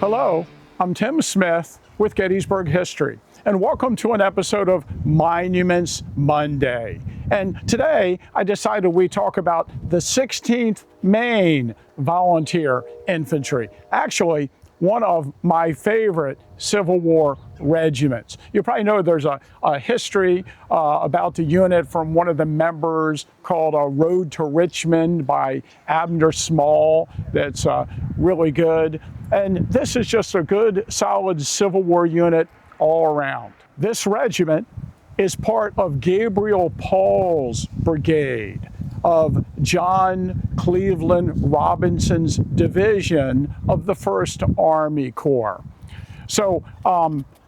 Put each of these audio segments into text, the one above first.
Hello, I'm Tim Smith with Gettysburg History, and welcome to an episode of Monuments Monday. And today I decided we talk about the 16th Maine Volunteer Infantry. Actually, one of my favorite Civil War regiments. You probably know there's a history about the unit from one of the members called Road to Richmond by Abner Small that's really good. And this is just a good, solid Civil War unit all around. This regiment is part of Gabriel Paul's brigade of John Cleveland Robinson's division of the 1st Army Corps. So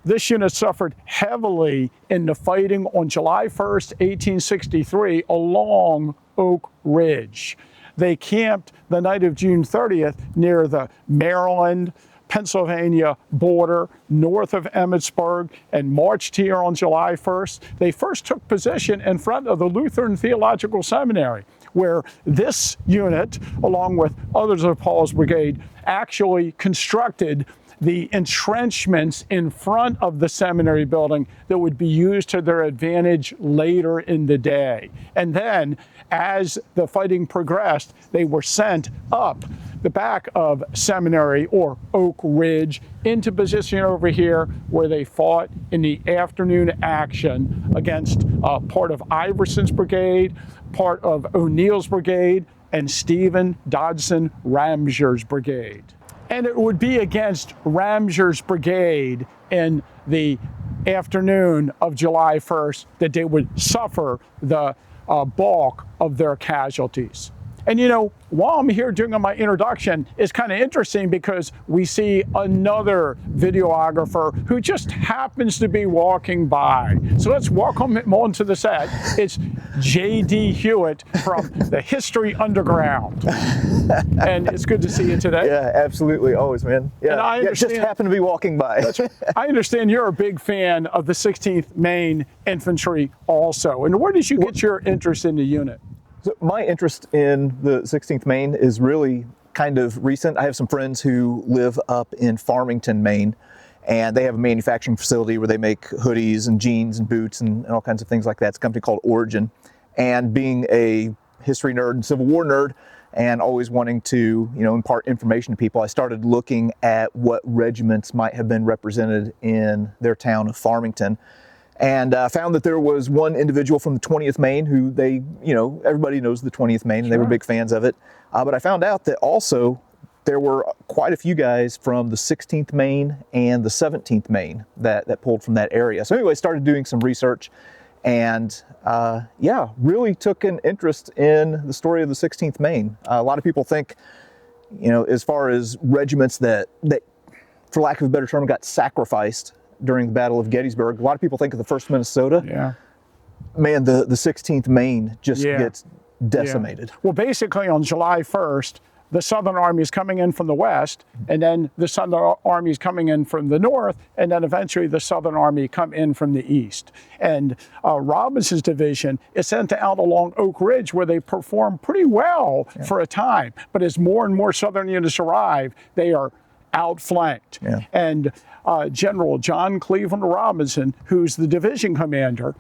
this unit suffered heavily in the fighting on July 1st, 1863 along Oak Ridge. They camped the night of June 30th near the Maryland, Pennsylvania border north of Emmitsburg and marched here on July 1st. They first took position in front of the Lutheran Theological Seminary, where this unit, along with others of Paul's brigade, actually constructed the entrenchments in front of the seminary building that would be used to their advantage later in the day. And then, as the fighting progressed, they were sent up the back of Seminary or Oak Ridge into position over here where they fought in the afternoon action against part of Iverson's brigade, part of O'Neill's brigade, and Stephen Dodson Ramsier's brigade. And it would be against Ramsier's brigade in the afternoon of July 1st that they would suffer the bulk of their casualties. And you know, while I'm here doing my introduction, it's kind of interesting because we see another videographer who just happens to be walking by. So let's welcome him onto the set. It's J.D. Huitt from the History Underground. And it's good to see you today. Yeah, absolutely. Always, man. Yeah, and I just happen to be walking by. I understand you're a big fan of the 16th Maine Infantry also. And where did you get your interest in the unit? So my interest in the 16th Maine is really kind of recent. I have some friends who live up in Farmington, Maine, and they have a manufacturing facility where they make hoodies and jeans and boots and all kinds of things like that. It's a company called Origin. And being a history nerd and Civil War nerd and always wanting to, impart information to people, I started looking at what regiments might have been represented in their town of Farmington. And found that there was one individual from the 20th Maine who they, everybody knows the 20th Maine, and they were big fans of it. But I found out that also there were quite a few guys from the 16th Maine and the 17th Maine that pulled from that area. So anyway, I started doing some research and really took an interest in the story of the 16th Maine. A lot of people think, as far as regiments that, for lack of a better term, got sacrificed during the Battle of Gettysburg. A lot of people think of the 1st Minnesota. Yeah. Man, the 16th Maine just gets decimated. Yeah. Well, basically on July 1st, the Southern Army is coming in from the west, and then the Southern Army is coming in from the north, and then eventually the Southern Army come in from the east. And Robinson's division is sent out along Oak Ridge, where they perform pretty well for a time. But as more and more Southern units arrive, they are outflanked. Yeah. And General John Cleveland Robinson, who's the division commander,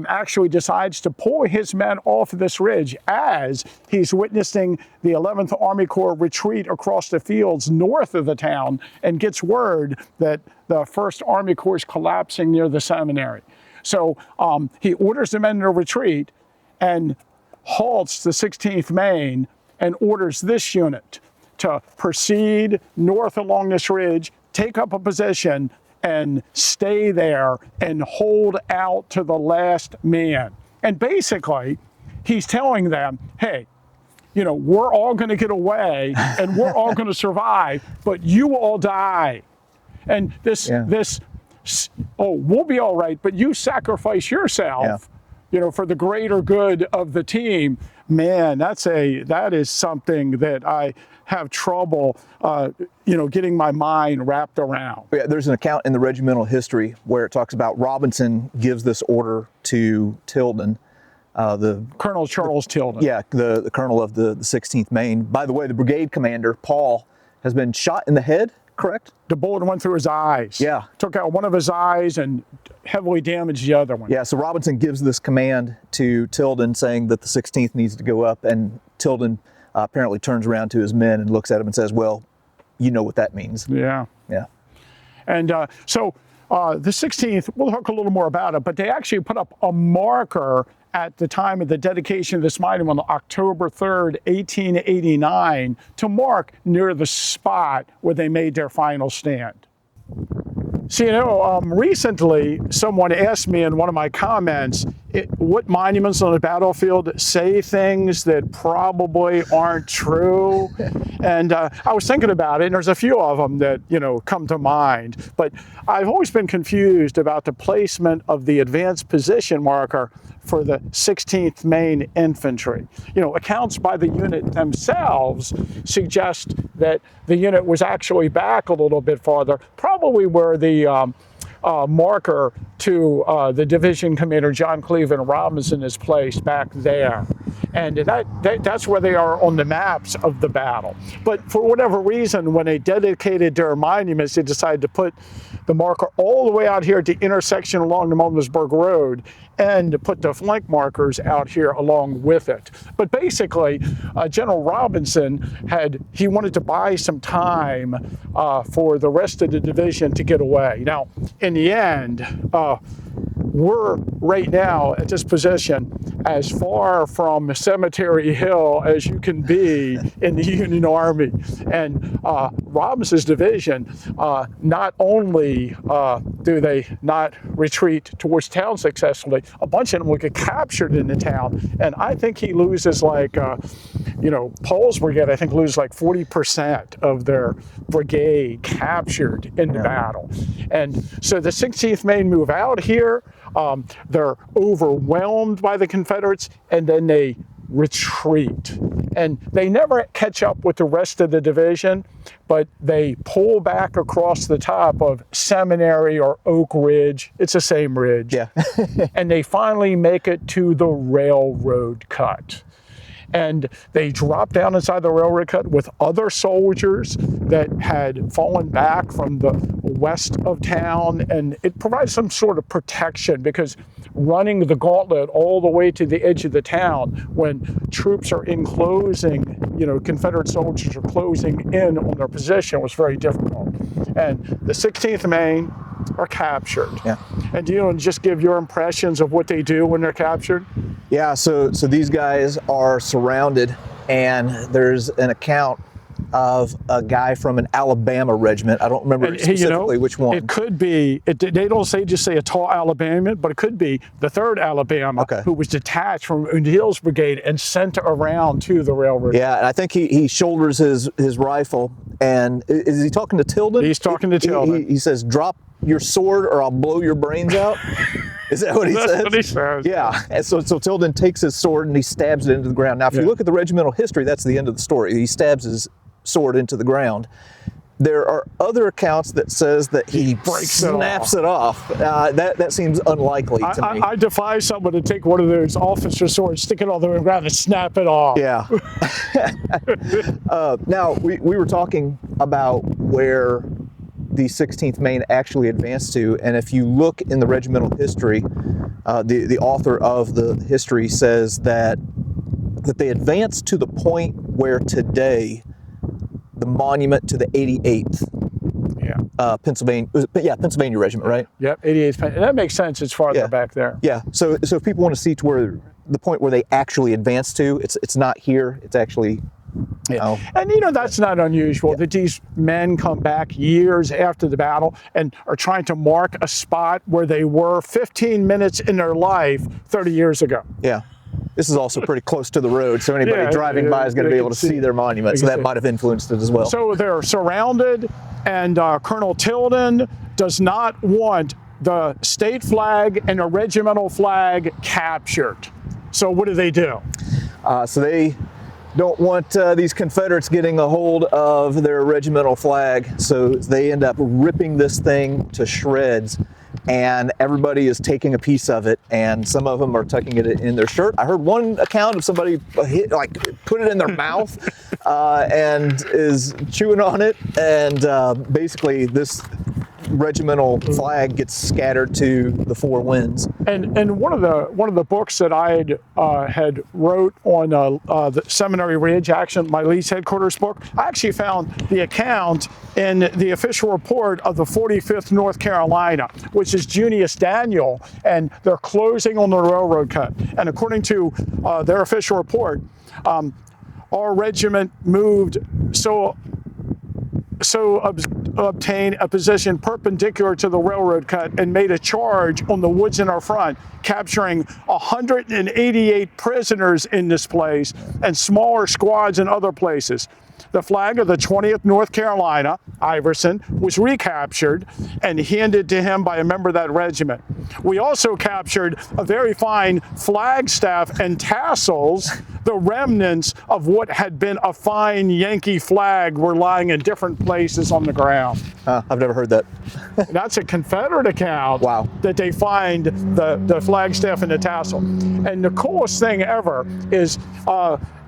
actually decides to pull his men off this ridge as he's witnessing the 11th Army Corps retreat across the fields north of the town and gets word that the 1st Army Corps is collapsing near the seminary. So he orders the men to retreat and halts the 16th Maine and orders this unit to proceed north along this ridge, take up a position, and stay there and hold out to the last man. And basically, he's telling them, hey, we're all going to get away and we're all going to survive, but you will all die. And we'll be all right, but you sacrifice yourself, for the greater good of the team. Man, that is something that I have trouble, getting my mind wrapped around. Yeah, there's an account in the regimental history where it talks about Robinson gives this order to Tilden, Colonel Charles Tilden. Yeah, the colonel of the 16th Maine. By the way, the brigade commander, Paul, has been shot in the head correct? The bullet went through his eyes. Yeah. Took out one of his eyes and heavily damaged the other one. Yeah, so Robinson gives this command to Tilden saying that the 16th needs to go up, and Tilden apparently turns around to his men and looks at him and says, well, you know what that means. Yeah. Yeah. And so the 16th, we'll talk a little more about it, but they actually put up a marker at the time of the dedication of this monument on October 3rd, 1889, to mark near the spot where they made their final stand. So, recently someone asked me in one of my comments, what monuments on the battlefield say things that probably aren't true? And I was thinking about it, and there's a few of them that, come to mind. But I've always been confused about the placement of the advanced position marker for the 16th Maine Infantry. Accounts by the unit themselves suggest that the unit was actually back a little bit farther, probably where the marker to the division commander John Cleveland Robinson is placed back there. And that's where they are on the maps of the battle. But for whatever reason, when they dedicated their monuments, they decided to put the marker all the way out here at the intersection along the Mummersburg Road, and to put the flank markers out here along with it. But basically, General Robinson he wanted to buy some time for the rest of the division to get away. Now, in the end, we're right now at this position as far from Cemetery Hill as you can be in the Union Army. And Robinson's division, not only do they not retreat towards town successfully, a bunch of them will get captured in the town. And I think he loses Paul's brigade, I think, loses like 40% of their brigade captured in the battle. And so the 16th Maine move out here. They're overwhelmed by the Confederates, and then they retreat. And they never catch up with the rest of the division, but they pull back across the top of Seminary or Oak Ridge. It's the same ridge. Yeah. And they finally make it to the railroad cut. And they drop down inside the railroad cut with other soldiers that had fallen back from the west of town. And it provides some sort of protection, because running the gauntlet all the way to the edge of the town when troops are closing, Confederate soldiers are closing in on their position was very difficult. And the 16th Maine are captured. Yeah. And do you just give your impressions of what they do when they're captured? Yeah, so these guys are surrounded, and there's an account of a guy from an Alabama regiment. I don't remember specifically which one. It could be, they don't just say a tall Alabama, but it could be the 3rd Alabama, who was detached from O'Neill's brigade and sent around to the railroad. Yeah, and I think he shoulders his rifle, and is he talking to Tilden? He's talking to Tilden. He says, drop your sword or I'll blow your brains out. Is that what he says? That's what he says. Yeah, and so Tilden takes his sword and he stabs it into the ground. Now, if you look at the regimental history, that's the end of the story. He stabs his sword into the ground. There are other accounts that says that he snaps it off. That seems unlikely to me. I defy someone to take one of those officer swords, stick it all the way around, and snap it off. Yeah. Now, we were talking about where the 16th Maine actually advanced to, and if you look in the regimental history, the author of the history says that they advanced to the point where today the monument to the 88th Pennsylvania Regiment, right? Yep, 88th. And that makes sense. It's farther back there. Yeah. So if people want to see to where the point where they actually advanced to, it's not here. It's actually. Yeah. And that's not unusual that these men come back years after the battle and are trying to mark a spot where they were 15 minutes in their life 30 years ago. Yeah. This is also pretty close to the road, so anybody driving by is going to be able to see their monument, so that might have influenced it as well. So they're surrounded, and Colonel Tilden does not want the state flag and the regimental flag captured. So what do? So they don't want these Confederates getting a hold of their regimental flag, so they end up ripping this thing to shreds. and everybody is taking a piece of it, and some of them are tucking it in their shirt. I heard one account of somebody put it in their mouth and is chewing on it, and basically this regimental flag gets scattered to the four winds. And one of the books that I had wrote on the Seminary Ridge, actually my Lee's headquarters book, I actually found the account in the official report of the 45th North Carolina, which is Junius Daniel, and they're closing on the railroad cut. And according to their official report, our regiment moved obtained a position perpendicular to the railroad cut and made a charge on the woods in our front, capturing 188 prisoners in this place and smaller squads in other places. The flag of the 20th North Carolina, Iverson, was recaptured and handed to him by a member of that regiment. We also captured a very fine flagstaff and tassels. The remnants of what had been a fine Yankee flag were lying in different places on the ground. I've never heard that. That's a Confederate account. Wow. That they find the flagstaff and the tassel. And the coolest thing ever is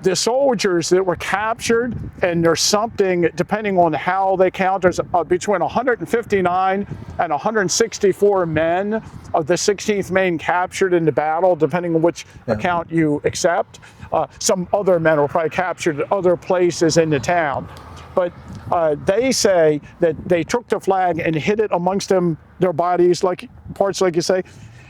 the soldiers that were captured, and there's something, depending on how they count, there's between 159 and 164 men of the 16th Maine captured in the battle, depending on which account you accept. Some other men were probably captured at other places in the town. But they say that they took the flag and hid it amongst their bodies, like parts, like you say,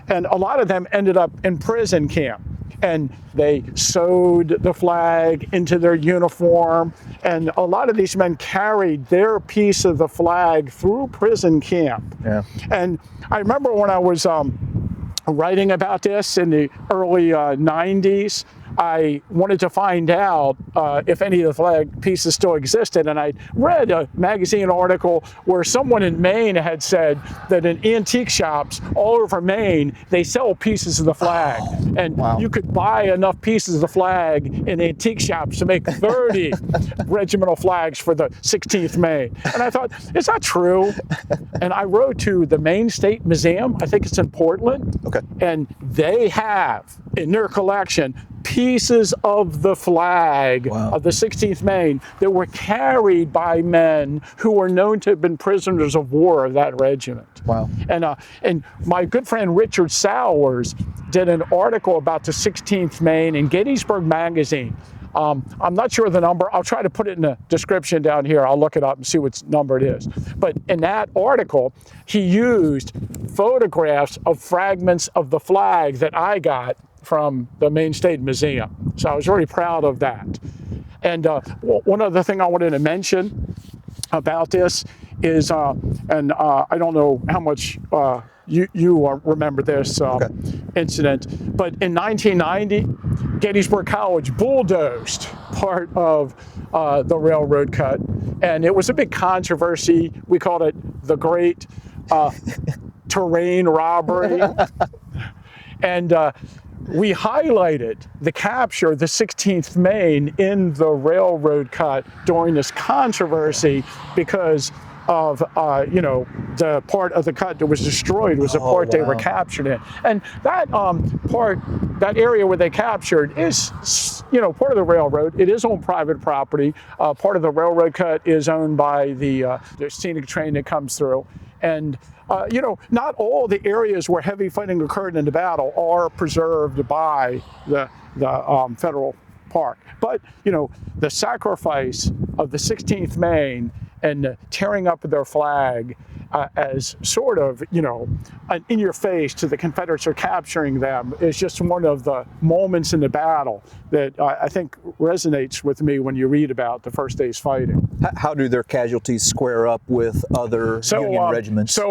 and a lot of them ended up in prison camp. And they sewed the flag into their uniform, and a lot of these men carried their piece of the flag through prison camp. Yeah. And I remember when I was writing about this in the early 90s, I wanted to find out if any of the flag pieces still existed, and I read a magazine article where someone in Maine had said that in antique shops all over Maine, they sell pieces of the flag, and you could buy enough pieces of the flag in antique shops to make 30 regimental flags for the 16th Maine. And I thought, is that true? And I wrote to the Maine State Museum, I think it's in Portland, and they have in their collection pieces of the flag of the 16th Maine that were carried by men who were known to have been prisoners of war of that regiment. Wow. And my good friend Richard Sauers did an article about the 16th Maine in Gettysburg Magazine. I'm not sure of the number. I'll try to put it in the description down here. I'll look it up and see what number it is. But in that article, he used photographs of fragments of the flag that I got from the Maine State Museum. So I was very proud of that. And one other thing I wanted to mention about this is, I don't know how much you remember this incident, but in 1990, Gettysburg College bulldozed part of the railroad cut, and it was a big controversy. We called it the Great Terrain Robbery. And we highlighted the capture of the 16th Maine in the railroad cut during this controversy because of, the part of the cut that was destroyed was the part they were captured in. And that that area where they captured is, part of the railroad. It is on private property. Part of the railroad cut is owned by the scenic train that comes through. And not all the areas where heavy fighting occurred in the battle are preserved by the federal park. But, the sacrifice of the 16th Maine and the tearing up of their flag as sort of, an in your face to the Confederates are capturing them is just one of the moments in the battle that I think resonates with me when you read about the first day's fighting. How do their casualties square up with other Union regiments? They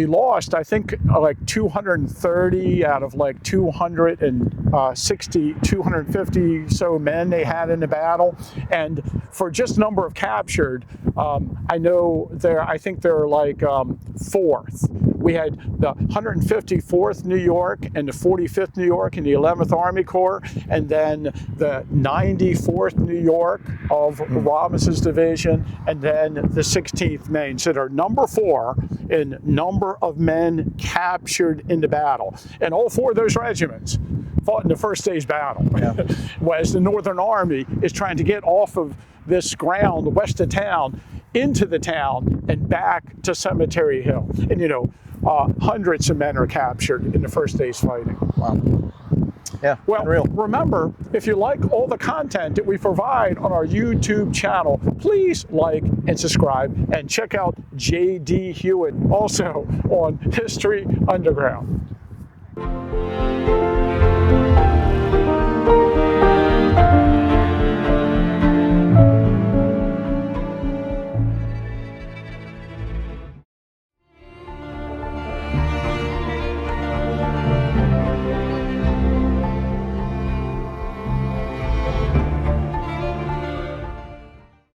lost, I think, like 230 out of like 250 so men they had in the battle. And for just number of captured, I think they're like fourth We had the 154th New York and the 45th New York and the 11th Army Corps, and then the 94th New York of Robinson's division, and then the 16th Maine. So they're number 4 in number of men captured in the battle. And all 4 of those regiments fought in the first day's battle. Yeah. Whereas the Northern Army is trying to get off of this ground west of town into the town and back to Cemetery Hill. And you know, hundreds of men are captured in the first day's fighting. Wow. Yeah, well, unreal. Remember, if you like all the content that we provide on our YouTube channel, please like and subscribe, and check out J.D. Huitt also on History Underground.